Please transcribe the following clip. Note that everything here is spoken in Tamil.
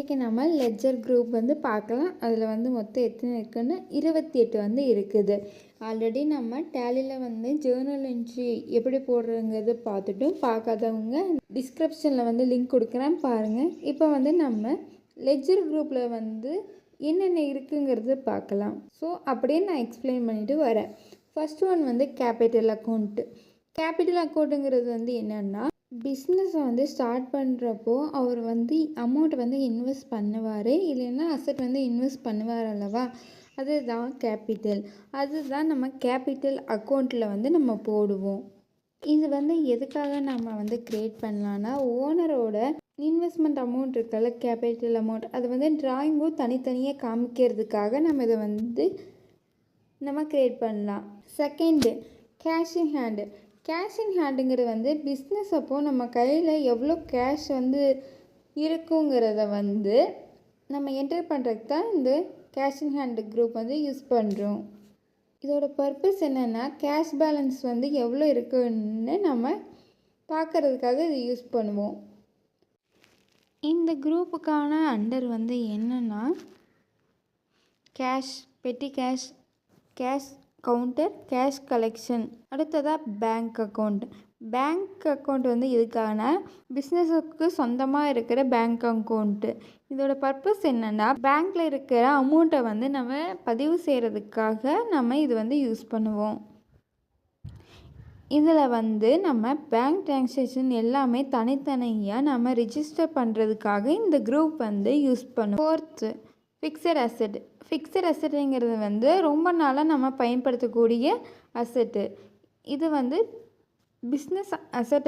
இன்றைக்கி நம்ம லெட்ஜர் குரூப் வந்து பார்க்கலாம். அதில் வந்து மொத்தம் எத்தனை இருக்குன்னு 28 வந்து இருக்குது. ஆல்ரெடி நம்ம டேலியில் வந்து ஜேர்னல் என்ட்ரி எப்படி போடுறதுங்கிறது பார்த்துட்டும், பார்க்காதவங்க டிஸ்கிரிப்ஷனில் வந்து லிங்க் கொடுக்குறேன் பாருங்கள். இப்போ வந்து நம்ம லெட்ஜர் குரூப்பில் வந்து என்னென்ன இருக்குங்கிறது பார்க்கலாம். ஸோ அப்படியே நான் எக்ஸ்பிளைன் பண்ணிவிட்டு வரேன். ஃபஸ்ட் ஒன் வந்து கேபிட்டல் அக்கௌண்ட்டு. கேபிட்டல் அக்கௌண்ட்டுங்கிறது வந்து என்னென்னா, பிஸ்னஸை வந்து ஸ்டார்ட் பண்ணுறப்போ அவர் வந்து அமௌண்ட் வந்து இன்வெஸ்ட் பண்ணுவார், இல்லைன்னா அசெட் வந்து இன்வெஸ்ட் பண்ணுவார் அல்லவா, அதுதான் கேபிட்டல். அதுதான் நம்ம கேபிட்டல் அக்கௌண்ட்டில் வந்து நம்ம போடுவோம். இது வந்து எதுக்காக நம்ம வந்து க்ரியேட் பண்ணலான்னா, ஓனரோட இன்வெஸ்ட்மெண்ட் அமௌண்ட் இருக்கல, கேபிட்டல் அமௌண்ட், அது வந்து ட்ராயிங்கும் தனித்தனியாக காமிக்கிறதுக்காக நம்ம இதை வந்து நம்ம க்ரியேட் பண்ணலாம். Second, cash in hand. Cash in ஹேண்டுங்கிறது வந்து பிஸ்னஸ் அப்போது நம்ம கையில் எவ்வளோ கேஷ் வந்து இருக்குங்கிறத வந்து நம்ம என்டர் பண்ணுறதுக்கு தான் இந்த கேஷ் இன் ஹேண்டு குரூப் வந்து யூஸ் பண்ணுறோம். இதோட பர்பஸ் என்னென்னா, கேஷ் பேலன்ஸ் வந்து எவ்வளோ இருக்குன்னு நம்ம பார்க்குறதுக்காக இதை யூஸ் பண்ணுவோம். இந்த குரூப்புக்கான அண்டர் வந்து என்னென்னா, cash, petty cash, cash counter, cash collection, அடுத்ததாக பேங்க் அக்கௌண்ட். பேங்க் அக்கௌண்ட் வந்து இதுக்கான பிஸ்னஸுக்கு சொந்தமாக இருக்கிற பேங்க் அக்கௌண்ட்டு. இதோட பர்பஸ் என்னென்னா, பேங்க்கில் இருக்கிற அமௌண்ட்டை வந்து நம்ம பதிவு செய்கிறதுக்காக நம்ம இது வந்து யூஸ் பண்ணுவோம். இதில் வந்து நம்ம பேங்க் ட்ரான்சாக்ஷன் எல்லாமே தனித்தனியாக நம்ம ரிஜிஸ்டர் பண்ணுறதுக்காக இந்த குரூப் வந்து யூஸ் பண்ணுவோம். Fourth, fixed asset. ஃபிக்ஸட் அசெட்டுங்கிறது வந்து ரொம்ப நாளாக நம்ம பயன்படுத்தக்கூடிய அசெட்டு. இது வந்து பிஸ்னஸ் அசெட்